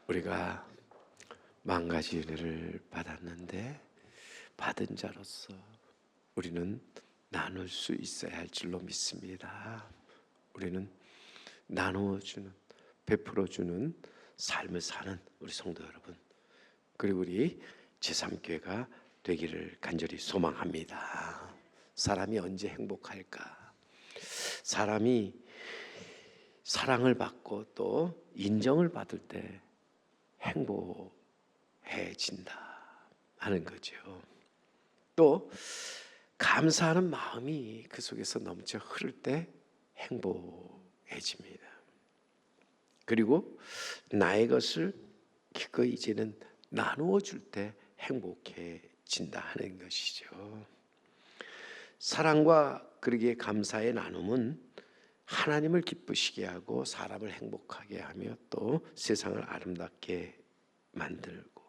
우리가 만 가지 은혜를 받았는데 받은 자로서 우리는 나눌 수 있어야 할 줄로 믿습니다. 우리는 나누어주는, 베풀어주는 삶을 사는 우리 성도 여러분, 그리고 우리 제3교회가 되기를 간절히 소망합니다. 사람이 언제 행복할까? 사람이 사랑을 받고 또 인정을 받을 때 행복해진다 하는 거죠. 또 감사하는 마음이 그 속에서 넘쳐 흐를 때 행복해집니다. 그리고 나의 것을 기꺼이 이제는 나누어 줄 때 행복해진다 하는 것이죠. 사랑과 그러기에 감사의 나눔은 하나님을 기쁘시게 하고 사람을 행복하게 하며 또 세상을 아름답게 만들고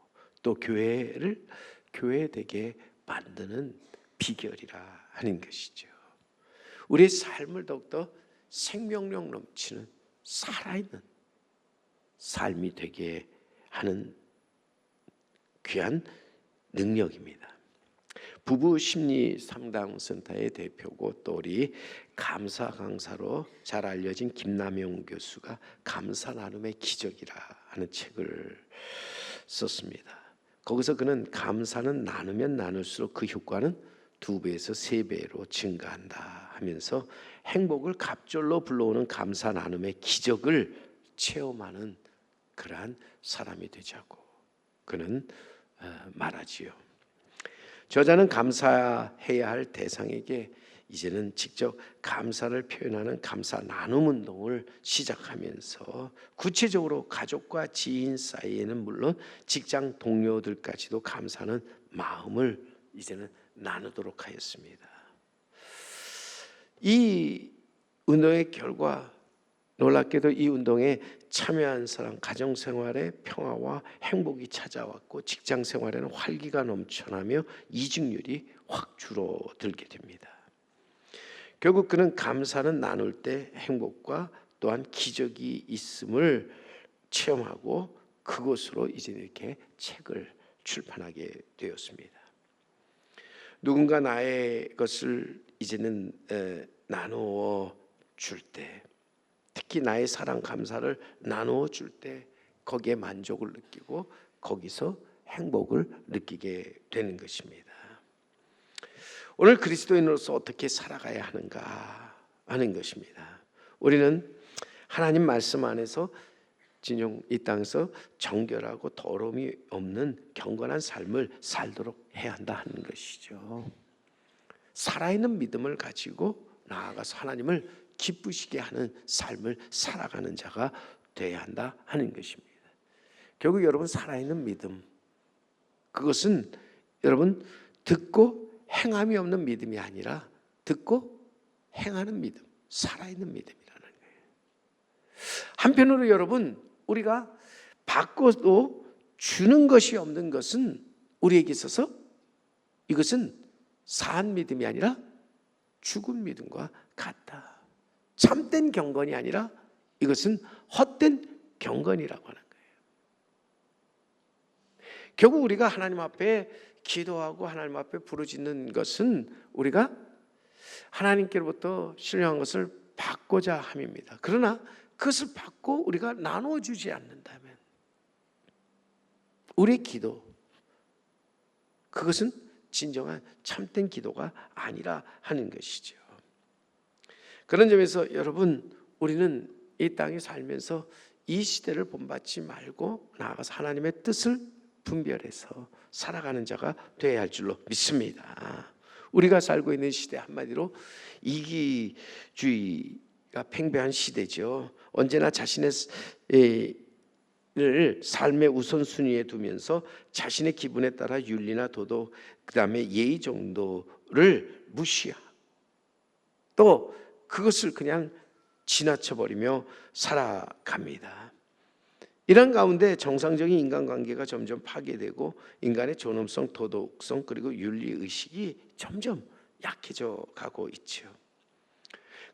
또 교회를 교회되게 만드는 비결이라 하는 것이죠. 우리의 삶을 더욱더 생명력 넘치는 살아있는 삶이 되게 하는 귀한 능력입니다. 부부 심리 상담 센터의 대표고 또 우리 감사 강사로 잘 알려진 김남용 교수가 감사 나눔의 기적이라 하는 책을 썼습니다. 거기서 그는 감사는 나누면 나눌수록 그 효과는 2배에서 3배로 증가한다 하면서 행복을 갑절로 불러오는 감사 나눔의 기적을 체험하는 그러한 사람이 되자고 그는 말하지요. 저자는 감사해야 할 대상에게 이제는 직접 감사를 표현하는 감사 나눔 운동을 시작하면서 구체적으로 가족과 지인 사이에는 물론 직장 동료들까지도 감사하는 마음을 이제는 나누도록 하였습니다. 이 운동의 결과 놀랍게도 이 운동에 참여한 사람 가정생활에 평화와 행복이 찾아왔고 직장생활에는 활기가 넘쳐나며 이직률이 확 줄어들게 됩니다. 결국 그는 감사는 나눌 때 행복과 또한 기적이 있음을 체험하고 그것으로 이제 이렇게 책을 출판하게 되었습니다. 누군가 나의 것을 이제는 나누어 줄 때, 특히 나의 사랑 감사를 나누어 줄 때 거기에 만족을 느끼고 거기서 행복을 느끼게 되는 것입니다. 오늘 그리스도인으로서 어떻게 살아가야 하는가 하는 것입니다. 우리는 하나님 말씀 안에서 진용 이 땅에서 정결하고 더러움이 없는 경건한 삶을 살도록 해야 한다 하는 것이죠. 살아있는 믿음을 가지고 나아가서 하나님을 기쁘시게 하는 삶을 살아가는 자가 되어야 한다 하는 것입니다. 결국 여러분 살아있는 믿음, 그것은 여러분 듣고 행함이 없는 믿음이 아니라 듣고 행하는 믿음, 살아있는 믿음이라는 거예요. 한편으로 여러분 우리가 받고도 주는 것이 없는 것은 우리에게 있어서 이것은 사한 믿음이 아니라 죽은 믿음과 같다. 참된 경건이 아니라 이것은 헛된 경건이라고 하는 거예요. 결국 우리가 하나님 앞에 기도하고 하나님 앞에 부르짖는 것은 우리가 하나님께로부터 신령한 것을 받고자 함입니다. 그러나 그것을 받고 우리가 나누어 주지 않는다면 우리의 기도, 그것은 진정한 참된 기도가 아니라 하는 것이죠. 그런 점에서 여러분 우리는 이 땅에 살면서 이 시대를 본받지 말고 나아가서 하나님의 뜻을 분별해서 살아가는 자가 되어야 할 줄로 믿습니다. 우리가 살고 있는 시대 한마디로 이기주의가 팽배한 시대죠. 언제나 자신의 삶의 우선순위에 두면서 자신의 기분에 따라 윤리나 도덕 그 다음에 예의 정도를 무시하고 또 그것을 그냥 지나쳐버리며 살아갑니다. 이런 가운데 정상적인 인간관계가 점점 파괴되고 인간의 존엄성, 도덕성 그리고 윤리의식이 점점 약해져 가고 있죠.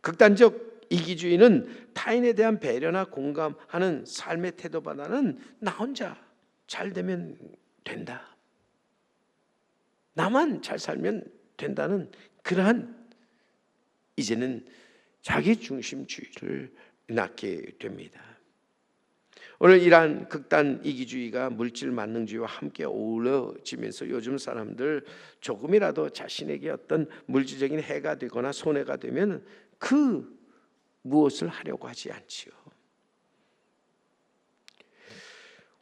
극단적 이기주의는 타인에 대한 배려나 공감하는 삶의 태도보다는 나 혼자 잘 되면 된다, 나만 잘 살면 된다는 그러한 이제는 자기 중심주의를 낳게 됩니다. 오늘 이러한 극단 이기주의가 물질 만능주의와 함께 어우러지면서 요즘 사람들 조금이라도 자신에게 어떤 물질적인 해가 되거나 손해가 되면 그 무엇을 하려고 하지 않지요.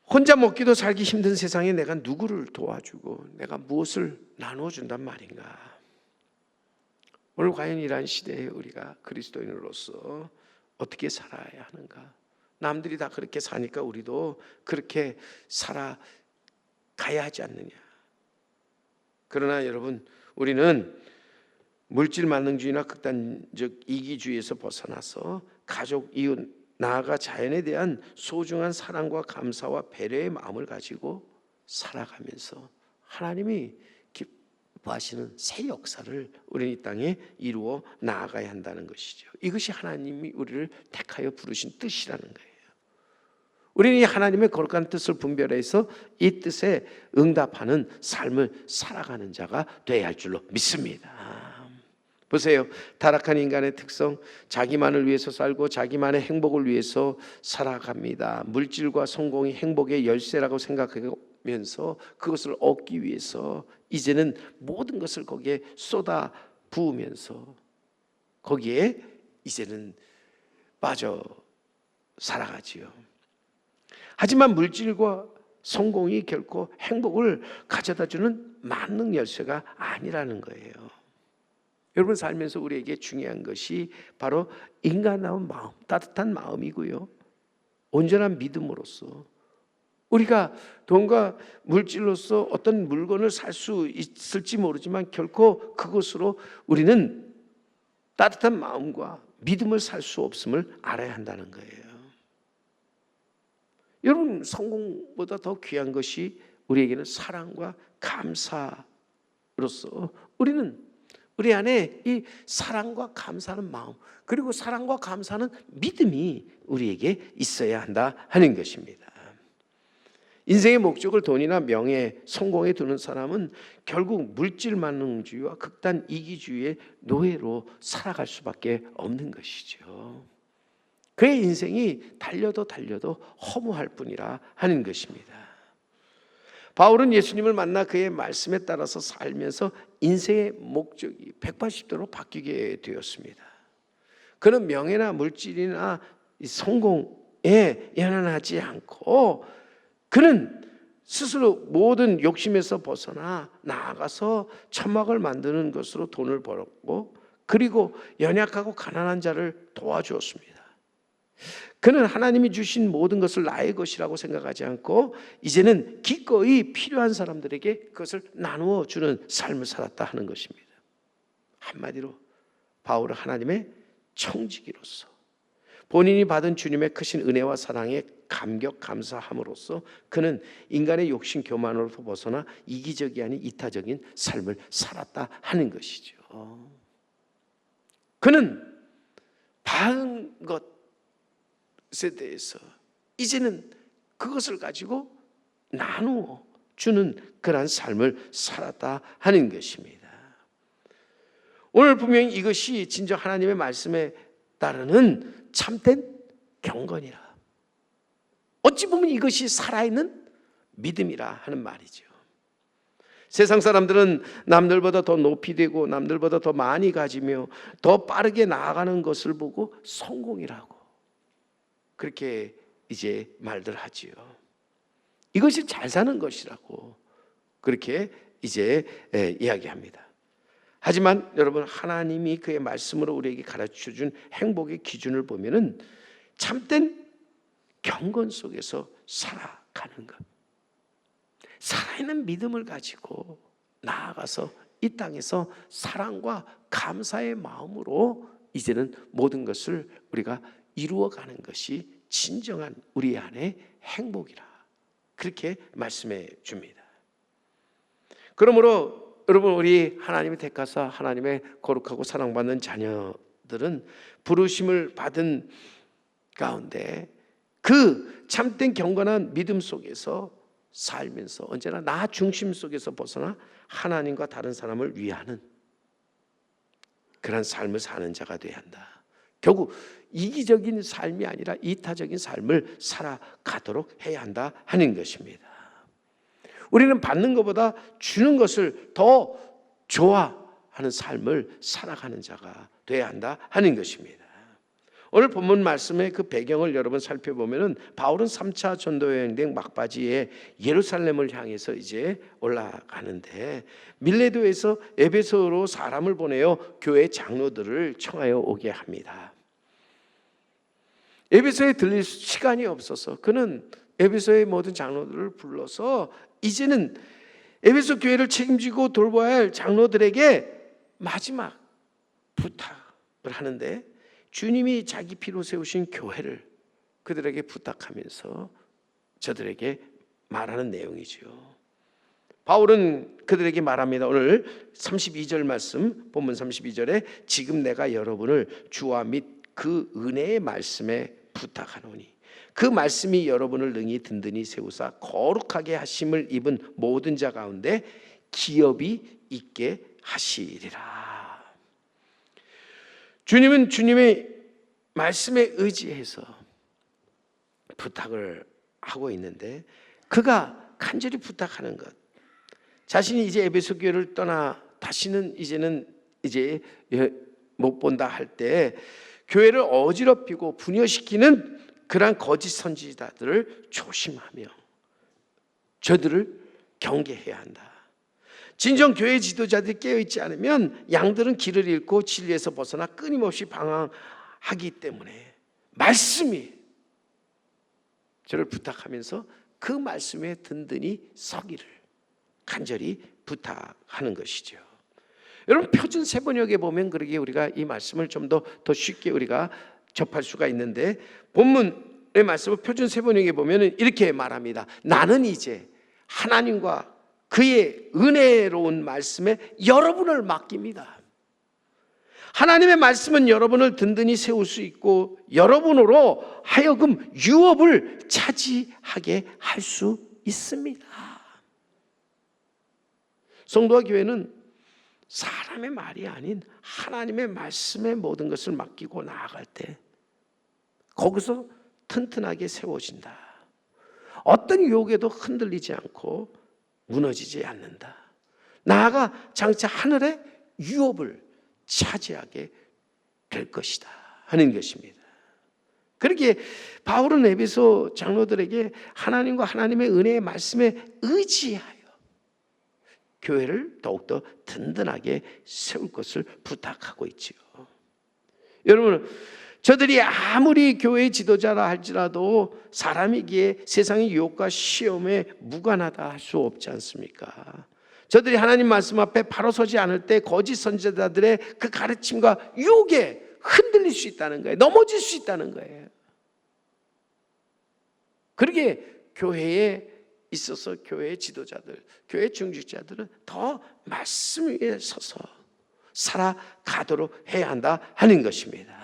혼자 먹기도 살기 힘든 세상에 내가 누구를 도와주고 내가 무엇을 나눠준단 말인가. 오늘 과연 이러한 시대에 우리가 그리스도인으로서 어떻게 살아야 하는가. 남들이 다 그렇게 사니까 우리도 그렇게 살아가야 하지 않느냐. 그러나 여러분, 우리는 물질 만능주의나 극단적 이기주의에서 벗어나서 가족, 이웃, 나아가 자연에 대한 소중한 사랑과 감사와 배려의 마음을 가지고 살아가면서 하나님이 기뻐하시는 새 역사를 우리 이 땅에 이루어 나아가야 한다는 것이죠. 이것이 하나님이 우리를 택하여 부르신 뜻이라는 거예요. 우리는 이 하나님의 거룩한 뜻을 분별해서 이 뜻에 응답하는 삶을 살아가는 자가 되어야 할 줄로 믿습니다. 보세요. 타락한 인간의 특성, 자기만을 위해서 살고 자기만의 행복을 위해서 살아갑니다. 물질과 성공이 행복의 열쇠라고 생각하면서 그것을 얻기 위해서 이제는 모든 것을 거기에 쏟아 부으면서 거기에 이제는 빠져 살아가지요. 하지만 물질과 성공이 결코 행복을 가져다주는 만능 열쇠가 아니라는 거예요. 여러분 살면서 우리에게 중요한 것이 바로 인간다운 마음, 따뜻한 마음이고요, 온전한 믿음으로서 우리가 돈과 물질로서 어떤 물건을 살 수 있을지 모르지만 결코 그것으로 우리는 따뜻한 마음과 믿음을 살 수 없음을 알아야 한다는 거예요. 여러분, 성공보다 더 귀한 것이 우리에게는 사랑과 감사로서 우리는 우리 안에 이 사랑과 감사하는 마음, 그리고 사랑과 감사하는 믿음이 우리에게 있어야 한다 하는 것입니다. 인생의 목적을 돈이나 명예, 성공에 두는 사람은 결국 물질 만능주의와 극단 이기주의의 노예로 살아갈 수밖에 없는 것이죠. 그의 인생이 달려도 허무할 뿐이라 하는 것입니다. 바울은 예수님을 만나 그의 말씀에 따라서 살면서 인생의 목적이 180도로 바뀌게 되었습니다. 그는 명예나 물질이나 성공에 연연하지 않고 그는 스스로 모든 욕심에서 벗어나 나아가서 천막을 만드는 것으로 돈을 벌었고, 그리고 연약하고 가난한 자를 도와주었습니다. 그는 하나님이 주신 모든 것을 나의 것이라고 생각하지 않고 이제는 기꺼이 필요한 사람들에게 그것을 나누어 주는 삶을 살았다 하는 것입니다. 한마디로 바울은 하나님의 청지기로서 본인이 받은 주님의 크신 은혜와 사랑에 감격 감사함으로써 그는 인간의 욕심 교만으로부터 벗어나 이기적이 아닌 이타적인 삶을 살았다 하는 것이죠. 그는 받은 것에 대해서 이제는 그것을 가지고 나누어 주는 그러한 삶을 살았다 하는 것입니다. 오늘 분명히 이것이 진정 하나님의 말씀에 따르는 참된 경건이라, 어찌 보면 이것이 살아있는 믿음이라 하는 말이죠. 세상 사람들은 남들보다 더 높이 되고 남들보다 더 많이 가지며 더 빠르게 나아가는 것을 보고 성공이라고 그렇게 이제 말들 하지요. 이것이 잘 사는 것이라고 그렇게 이제 이야기합니다. 하지만 여러분, 하나님이 그의 말씀으로 우리에게 가르쳐준 행복의 기준을 보면은 참된 경건 속에서 살아가는 것, 살아있는 믿음을 가지고 나아가서 이 땅에서 사랑과 감사의 마음으로 이제는 모든 것을 우리가 이루어가는 것이 진정한 우리 안의 행복이라 그렇게 말씀해 줍니다. 그러므로 여러분, 우리 하나님의 택하사 하나님의 거룩하고 사랑받는 자녀들 자들은 부르심을 받은 가운데 그 참된 경건한 믿음 속에서 살면서 언제나 나 중심 속에서 벗어나 하나님과 다른 사람을 위하는 그런 삶을 사는 자가 되어야 한다. 결국 이기적인 삶이 아니라 이타적인 삶을 살아가도록 해야 한다 하는 것입니다. 우리는 받는 것보다 주는 것을 더 좋아하는 삶을 살아가는 자가 되어야 한다 하는 것입니다. 오늘 본문 말씀의 그 배경을 여러분 살펴보면은 바울은 3차 전도 여행 된 막바지에 예루살렘을 향해서 이제 올라가는데 밀레도에서 에베소로 사람을 보내어 교회 장로들을 청하여 오게 합니다. 에베소에 들릴 시간이 없어서 그는 에베소의 모든 장로들을 불러서 이제는 에베소 교회를 책임지고 돌봐야 할 장로들에게 마지막 부탁을 하는데 주님이 자기 피로 세우신 교회를 그들에게 부탁하면서 저들에게 말하는 내용이죠. 바울은 그들에게 말합니다. 오늘 32절 말씀, 본문 32절에 지금 내가 여러분을 주와 및 그 은혜의 말씀에 부탁하노니 그 말씀이 여러분을 능히 든든히 세우사 거룩하게 하심을 입은 모든 자 가운데 기업이 있게 하시리라. 주님은 주님의 말씀에 의지해서 부탁을 하고 있는데 그가 간절히 부탁하는 것, 자신이 이제 에베소 교회를 떠나 다시는 이제는 못 본다 할 때 교회를 어지럽히고 분열시키는 그러한 거짓 선지자들을 조심하며 저들을 경계해야 한다. 진정 교회 지도자들이 깨어있지 않으면 양들은 길을 잃고 진리에서 벗어나 끊임없이 방황하기 때문에 말씀이 저를 부탁하면서 그 말씀에 든든히 서기를 간절히 부탁하는 것이죠. 여러분 표준 세번역에 보면 그러게 우리가 이 말씀을 좀 더 쉽게 우리가 접할 수가 있는데 본문의 말씀을 표준 세번역에 보면 이렇게 말합니다. 나는 이제 하나님과 그의 은혜로운 말씀에 여러분을 맡깁니다. 하나님의 말씀은 여러분을 든든히 세울 수 있고 여러분으로 하여금 유업을 차지하게 할 수 있습니다. 성도와 교회는 사람의 말이 아닌 하나님의 말씀에 모든 것을 맡기고 나아갈 때 거기서 튼튼하게 세워진다. 어떤 유혹에도 흔들리지 않고 무너지지 않는다. 나아가 장차 하늘의 유업을 차지하게 될 것이다 하는 것입니다. 그렇게 바울은 에베소 장로들에게 하나님과 하나님의 은혜의 말씀에 의지하여 교회를 더욱더 든든하게 세울 것을 부탁하고 있지요. 여러분, 저들이 아무리 교회 지도자라 할지라도 사람이기에 세상의 유혹과 시험에 무관하다 할 수 없지 않습니까? 저들이 하나님 말씀 앞에 바로 서지 않을 때 거짓 선지자들의 그 가르침과 유혹에 흔들릴 수 있다는 거예요. 넘어질 수 있다는 거예요. 그러기에 교회에 있어서 교회의 지도자들, 교회 중직자들은 더 말씀 위에 서서 살아가도록 해야 한다 하는 것입니다.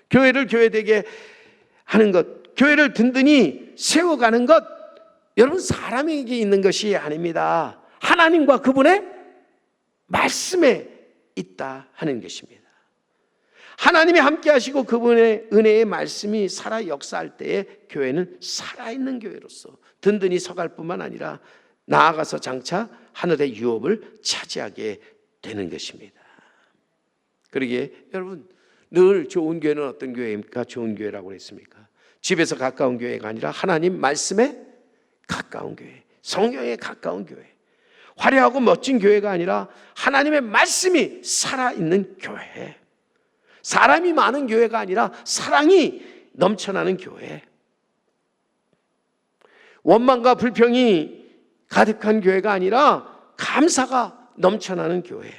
교회를 교회되게 하는 것, 교회를 든든히 세워가는 것, 여러분 사람에게 있는 것이 아닙니다. 하나님과 그분의 말씀에 있다 하는 것입니다. 하나님이 함께 하시고 그분의 은혜의 말씀이 살아 역사할 때에 교회는 살아있는 교회로서 든든히 서갈 뿐만 아니라 나아가서 장차 하늘의 유업을 차지하게 되는 것입니다. 그러기에 여러분 늘 좋은 교회는 어떤 교회입니까? 좋은 교회라고 했습니까? 집에서 가까운 교회가 아니라 하나님 말씀에 가까운 교회, 성령에 가까운 교회, 화려하고 멋진 교회가 아니라 하나님의 말씀이 살아있는 교회, 사람이 많은 교회가 아니라 사랑이 넘쳐나는 교회, 원망과 불평이 가득한 교회가 아니라 감사가 넘쳐나는 교회.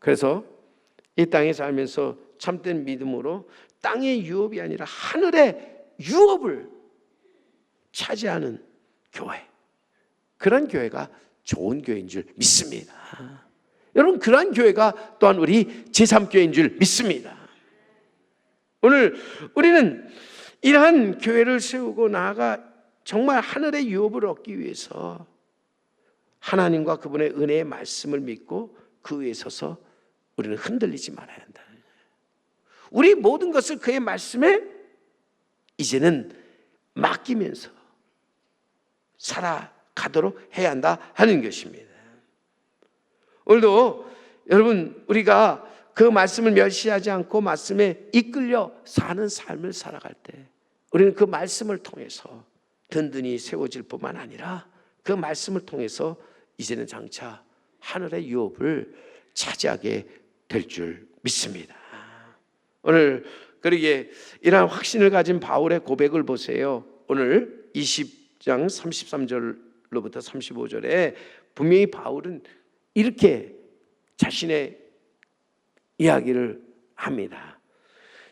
그래서 이 땅에 살면서 참된 믿음으로 땅의 유업이 아니라 하늘의 유업을 차지하는 교회, 그런 교회가 좋은 교회인 줄 믿습니다. 여러분, 그러한 교회가 또한 우리 제3교회인 줄 믿습니다. 오늘 우리는 이러한 교회를 세우고 나아가 정말 하늘의 유업을 얻기 위해서 하나님과 그분의 은혜의 말씀을 믿고 그 위에 서서 우리는 흔들리지 말아야 한다. 우리 모든 것을 그의 말씀에 이제는 맡기면서 살아가도록 해야 한다 하는 것입니다. 오늘도 여러분, 우리가 그 말씀을 멸시하지 않고 말씀에 이끌려 사는 삶을 살아갈 때 우리는 그 말씀을 통해서 든든히 세워질 뿐만 아니라 그 말씀을 통해서 이제는 장차 하늘의 유업을 차지하게 될 줄 믿습니다. 오늘 그러기에 이러한 확신을 가진 바울의 고백을 보세요. 오늘 20장 33절로부터 35절에 분명히 바울은 이렇게 자신의 이야기를 합니다.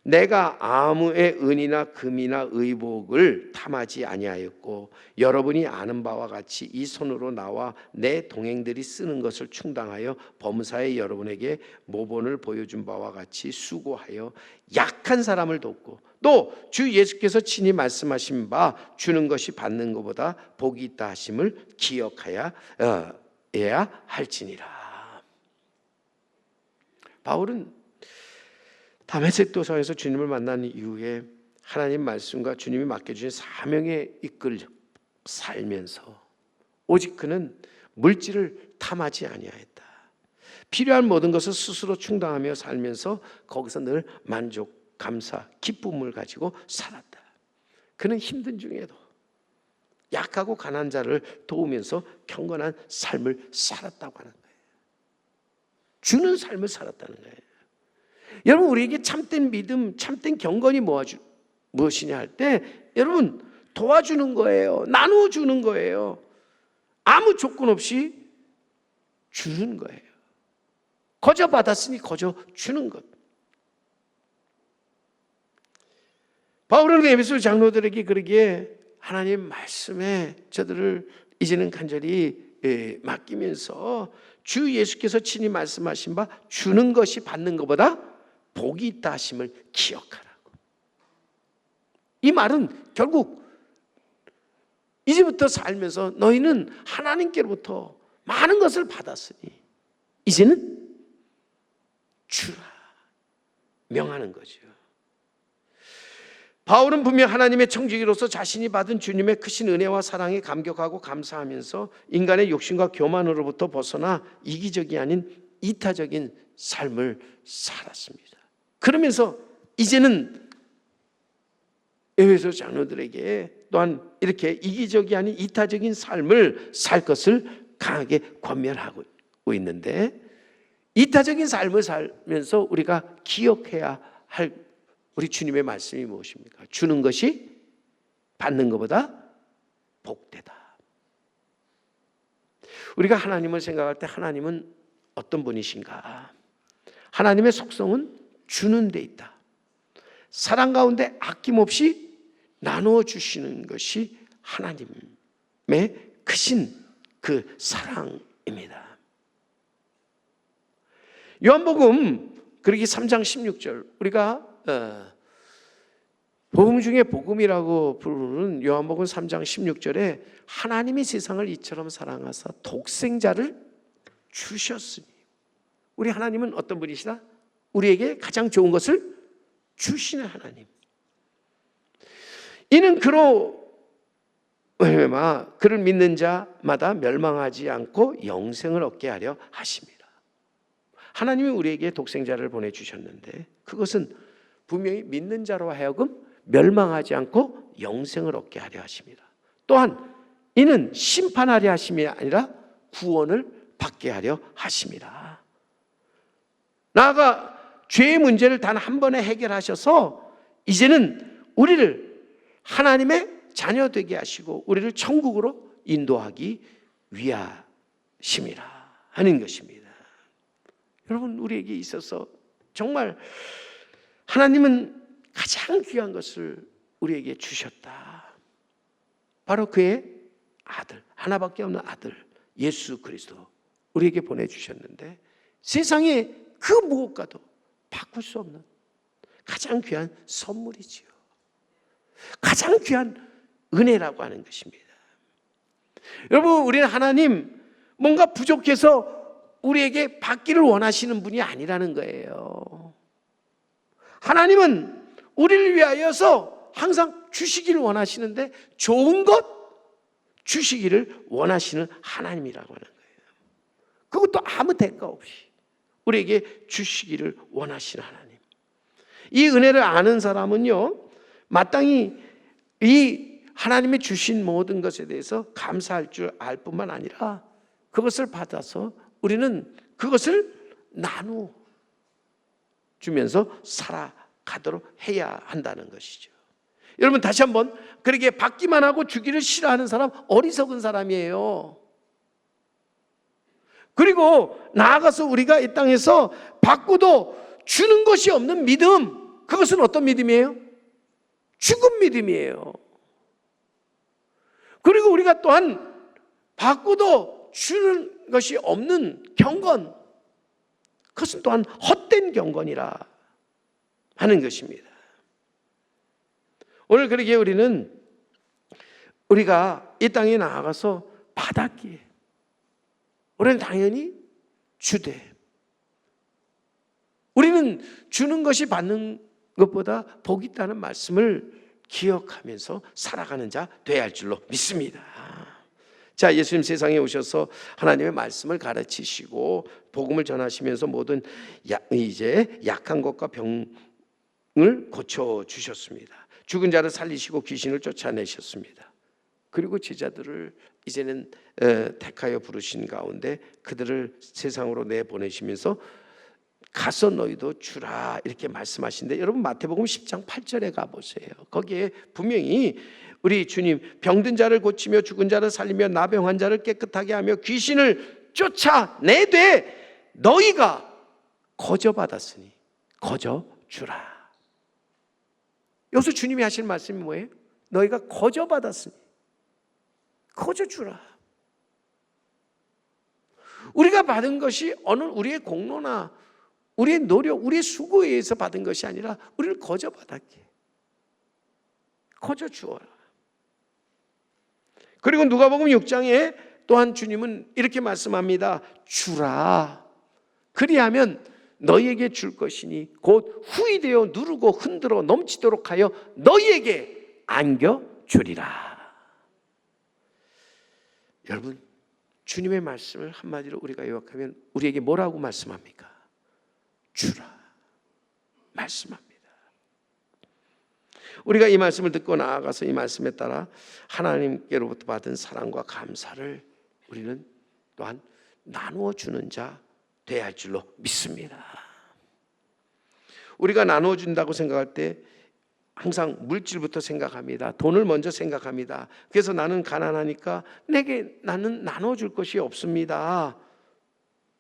내가 아무의 은이나 금이나 의복을 탐하지 아니하였고 여러분이 아는 바와 같이 이 손으로 나와 내 동행들이 쓰는 것을 충당하여 범사에 여러분에게 모본을 보여준 바와 같이 수고하여 약한 사람을 돕고 또 주 예수께서 친히 말씀하신 바 주는 것이 받는 것보다 복이 있다 하심을 기억하여야 할지니라. 바울은 다메섹 도상에서 주님을 만난 이후에 하나님 말씀과 주님이 맡겨주신 사명에 이끌려 살면서 오직 그는 물질을 탐하지 아니하였다. 필요한 모든 것을 스스로 충당하며 살면서 거기서 늘 만족, 감사, 기쁨을 가지고 살았다. 그는 힘든 중에도 약하고 가난한 자를 도우면서 경건한 삶을 살았다고 하는 거예요. 주는 삶을 살았다는 거예요. 여러분, 우리에게 참된 믿음, 참된 경건이 무엇이냐 할 때 여러분, 도와주는 거예요. 나누어 주는 거예요. 아무 조건 없이 주는 거예요. 거저 받았으니 거저 주는 것. 바울은 에베소 장로들에게 그러기에 하나님 말씀에 저들을 이제는 간절히 맡기면서 주 예수께서 친히 말씀하신 바 주는 것이 받는 것보다 복이 있다 하심을 기억하라고. 이 말은 결국 이제부터 살면서 너희는 하나님께로부터 많은 것을 받았으니 이제는 주라 명하는 거죠. 바울은 분명 하나님의 청지기로서 자신이 받은 주님의 크신 은혜와 사랑에 감격하고 감사하면서 인간의 욕심과 교만으로부터 벗어나 이기적이 아닌 이타적인 삶을 살았습니다. 그러면서 이제는 에베소 장로들에게 또한 이렇게 이기적이 아닌 이타적인 삶을 살 것을 강하게 권면하고 있는데, 이타적인 삶을 살면서 우리가 기억해야 할 우리 주님의 말씀이 무엇입니까? 주는 것이 받는 것보다 복되다. 우리가 하나님을 생각할 때 하나님은 어떤 분이신가? 하나님의 속성은 주는 데 있다. 사랑 가운데 아낌없이 나누어 주시는 것이 하나님의 크신 그 사랑입니다. 요한복음 그러기 3장 16절, 우리가 복음 중에 복음이라고 부르는 요한복음 3장 16절에 하나님이 세상을 이처럼 사랑하사 독생자를 주셨으니, 우리 하나님은 어떤 분이시다? 우리에게 가장 좋은 것을 주시는 하나님. 이는 그로 그를 믿는 자마다 멸망하지 않고 영생을 얻게 하려 하십니다. 하나님이 우리에게 독생자를 보내주셨는데 그것은 분명히 믿는 자로 하여금 멸망하지 않고 영생을 얻게 하려 하십니다. 또한 이는 심판하려 하심이 아니라 구원을 받게 하려 하십니다. 나아가 죄의 문제를 단 한 번에 해결하셔서 이제는 우리를 하나님의 자녀 되게 하시고 우리를 천국으로 인도하기 위하심이라 하는 것입니다. 여러분, 우리에게 있어서 정말 하나님은 가장 귀한 것을 우리에게 주셨다. 바로 그의 아들, 하나밖에 없는 아들 예수 그리스도 우리에게 보내주셨는데 세상에 그 무엇과도 바꿀 수 없는 가장 귀한 선물이지요. 가장 귀한 은혜라고 하는 것입니다. 여러분, 우리는 하나님 뭔가 부족해서 우리에게 받기를 원하시는 분이 아니라는 거예요. 하나님은 우리를 위하여서 항상 주시기를 원하시는데 좋은 것 주시기를 원하시는 하나님이라고 하는 거예요. 그것도 아무 대가 없이 우리에게 주시기를 원하시는 하나님. 이 은혜를 아는 사람은요, 마땅히 이 하나님이 주신 모든 것에 대해서 감사할 줄 알 뿐만 아니라 그것을 받아서 우리는 그것을 나누어 주면서 살아가도록 해야 한다는 것이죠. 여러분, 다시 한번, 그렇게 받기만 하고 주기를 싫어하는 사람 어리석은 사람이에요. 그리고 나아가서 우리가 이 땅에서 받고도 주는 것이 없는 믿음, 그것은 어떤 믿음이에요? 죽은 믿음이에요. 그리고 우리가 또한 받고도 주는 것이 없는 경건, 그것은 또한 헛된 경건이라 하는 것입니다. 오늘 그러기에 우리가 이 땅에 나아가서 받았기에 우리는 당연히 주되, 우리는 주는 것이 받는 것보다 복이 있다는 말씀을 기억하면서 살아가는 자 되어야 할 줄로 믿습니다. 자, 예수님 세상에 오셔서 하나님의 말씀을 가르치시고 복음을 전하시면서 모든 이제 약한 것과 병을 고쳐 주셨습니다. 죽은 자를 살리시고 귀신을 쫓아내셨습니다. 그리고 제자들을 이제는 택하여 부르신 가운데 그들을 세상으로 내보내시면서 가서 너희도 주라 이렇게 말씀하시는데, 여러분 마태복음 10장 8절에 가보세요. 거기에 분명히 우리 주님 병든 자를 고치며 죽은 자를 살리며 나병한 자를 깨끗하게 하며 귀신을 쫓아내되 너희가 거저 받았으니 거저 주라. 여기서 주님이 하시는 말씀이 뭐예요? 너희가 거저 받았으니 거저 주라. 우리가 받은 것이 어느 우리의 공로나 우리의 노력, 우리의 수고에 의해서 받은 것이 아니라 우리를 거저 받았기에 거저 주어라. 그리고 누가복음 6장에 또한 주님은 이렇게 말씀합니다. 주라. 그리하면 너희에게 줄 것이니 곧 후이되어 누르고 흔들어 넘치도록 하여 너희에게 안겨주리라. 여러분, 주님의 말씀을 한마디로 우리가 요약하면 우리에게 뭐라고 말씀합니까? 주라 말씀합니다. 우리가 이 말씀을 듣고 나아가서 이 말씀에 따라 하나님께로부터 받은 사랑과 감사를 우리는 또한 나누어 주는 자 되어야 할 줄로 믿습니다. 우리가 나누어 준다고 생각할 때 항상 물질부터 생각합니다. 돈을 먼저 생각합니다. 그래서 나는 가난하니까 나는 나눠 줄 것이 없습니다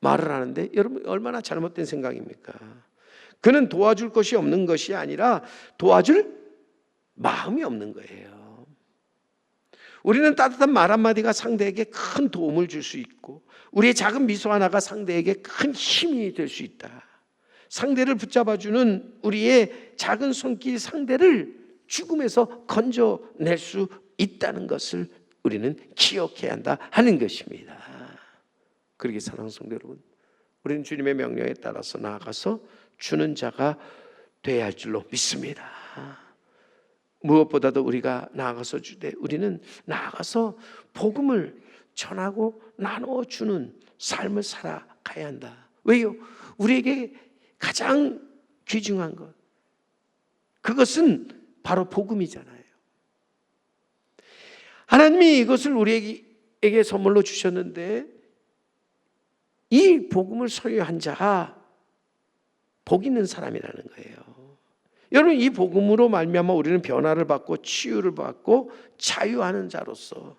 말을 하는데, 여러분 얼마나 잘못된 생각입니까? 그는 도와줄 것이 없는 것이 아니라 도와줄 마음이 없는 거예요. 우리는 따뜻한 말 한마디가 상대에게 큰 도움을 줄 수 있고 우리의 작은 미소 하나가 상대에게 큰 힘이 될 수 있다. 상대를 붙잡아주는 우리의 작은 손길이 상대를 죽음에서 건져낼 수 있다는 것을 우리는 기억해야 한다 하는 것입니다. 그러기에 사랑하는 성도 여러분, 우리는 주님의 명령에 따라서 나아가서 주는 자가 되어야 할 줄로 믿습니다. 무엇보다도 우리가 나아가서 주되 우리는 나아가서 복음을 전하고 나누어 주는 삶을 살아가야 한다. 왜요? 우리에게 가장 귀중한 것, 그것은 바로 복음이잖아요. 하나님이 이것을 우리에게 선물로 주셨는데 이 복음을 소유한 자가 복 있는 사람이라는 거예요. 여러분, 이 복음으로 말미암아 우리는 변화를 받고 치유를 받고 자유하는 자로서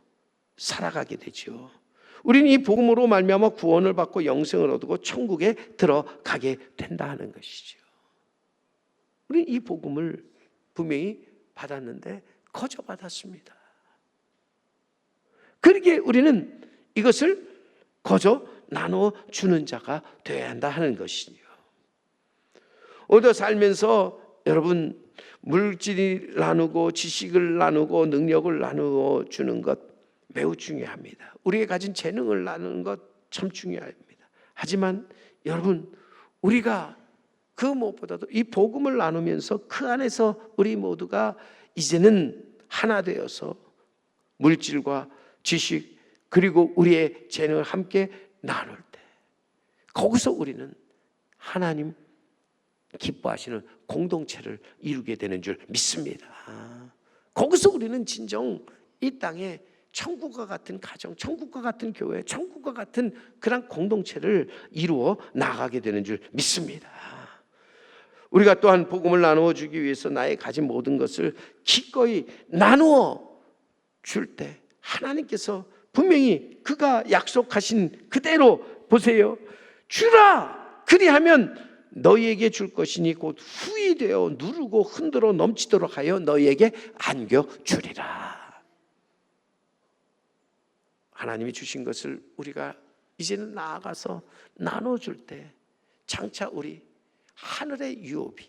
살아가게 되죠. 우리는 이 복음으로 말미암아 구원을 받고 영생을 얻고 천국에 들어가게 된다 하는 것이죠. 우리는 이 복음을 분명히 받았는데 거저 받았습니다. 그러기에 우리는 이것을 거저 나누어 주는 자가 되어야 한다 하는 것이요. 오늘 살면서 여러분 물질이 나누고 지식을 나누고 능력을 나누어 주는 것 매우 중요합니다. 우리가 가진 재능을 나누는 것 참 중요합니다. 하지만 여러분 우리가 그 무엇보다도 이 복음을 나누면서 그 안에서 우리 모두가 이제는 하나 되어서 물질과 지식 그리고 우리의 재능을 함께 나눌 때 거기서 우리는 하나님 기뻐하시는 공동체를 이루게 되는 줄 믿습니다. 거기서 우리는 진정 이 땅에 천국과 같은 가정, 천국과 같은 교회, 천국과 같은 그런 공동체를 이루어 나가게 되는 줄 믿습니다. 우리가 또한 복음을 나누어 주기 위해서 나의 가진 모든 것을 기꺼이 나누어 줄 때 하나님께서 분명히 그가 약속하신 그대로 보세요. 주라! 그리하면 너희에게 줄 것이니 곧 후히 되어 누르고 흔들어 넘치도록 하여 너희에게 안겨주리라. 하나님이 주신 것을 우리가 이제는 나아가서 나눠줄 때 장차 우리 하늘의 유업이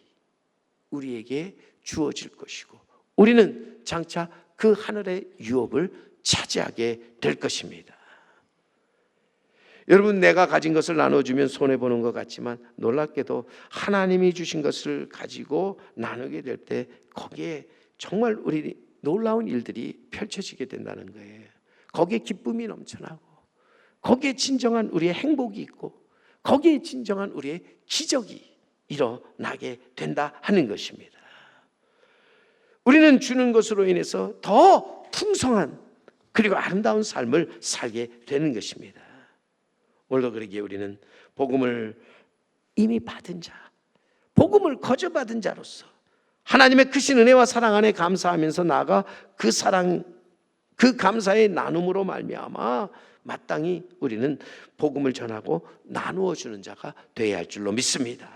우리에게 주어질 것이고 우리는 장차 그 하늘의 유업을 차지하게 될 것입니다. 여러분 내가 가진 것을 나눠주면 손해보는 것 같지만 놀랍게도 하나님이 주신 것을 가지고 나누게 될 때 거기에 정말 우리 놀라운 일들이 펼쳐지게 된다는 거예요. 거기에 기쁨이 넘쳐나고 거기에 진정한 우리의 행복이 있고 거기에 진정한 우리의 기적이 일어나게 된다 하는 것입니다. 우리는 주는 것으로 인해서 더 풍성한 그리고 아름다운 삶을 살게 되는 것입니다. 오늘도 그러기에 우리는 복음을 이미 받은 자, 복음을 거저 받은 자로서 하나님의 크신 은혜와 사랑 안에 감사하면서 나아가 그 사랑, 그 감사의 나눔으로 말미암아 마땅히 우리는 복음을 전하고 나누어 주는 자가 되어야 할 줄로 믿습니다.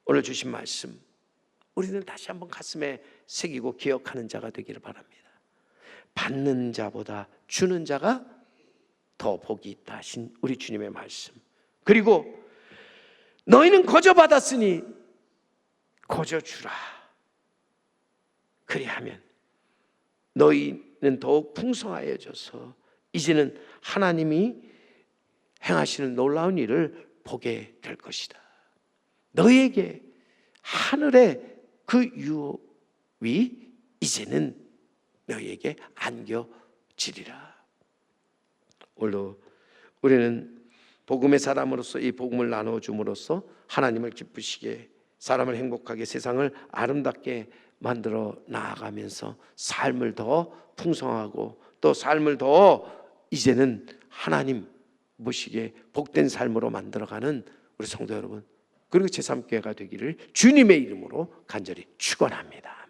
오늘 주신 말씀 우리는 다시 한번 가슴에 새기고 기억하는 자가 되기를 바랍니다. 받는 자보다 주는 자가 더 복이 있다 하신 우리 주님의 말씀, 그리고 너희는 거저 받았으니 거저 주라. 그리하면 너희는 더욱 풍성하여져서 이제는 하나님이 행하시는 놀라운 일을 보게 될 것이다. 너희에게 하늘의 그 유업이 이제는 너희에게 안겨지리라. 오늘도 우리는 복음의 사람으로서 이 복음을 나눠줌으로써 하나님을 기쁘시게, 사람을 행복하게, 세상을 아름답게 만들어 나아가면서 삶을 더 풍성하고 또 삶을 더 이제는 하나님 보시기에 복된 삶으로 만들어가는 우리 성도 여러분 그리고 제3교회가 되기를 주님의 이름으로 간절히 축원합니다.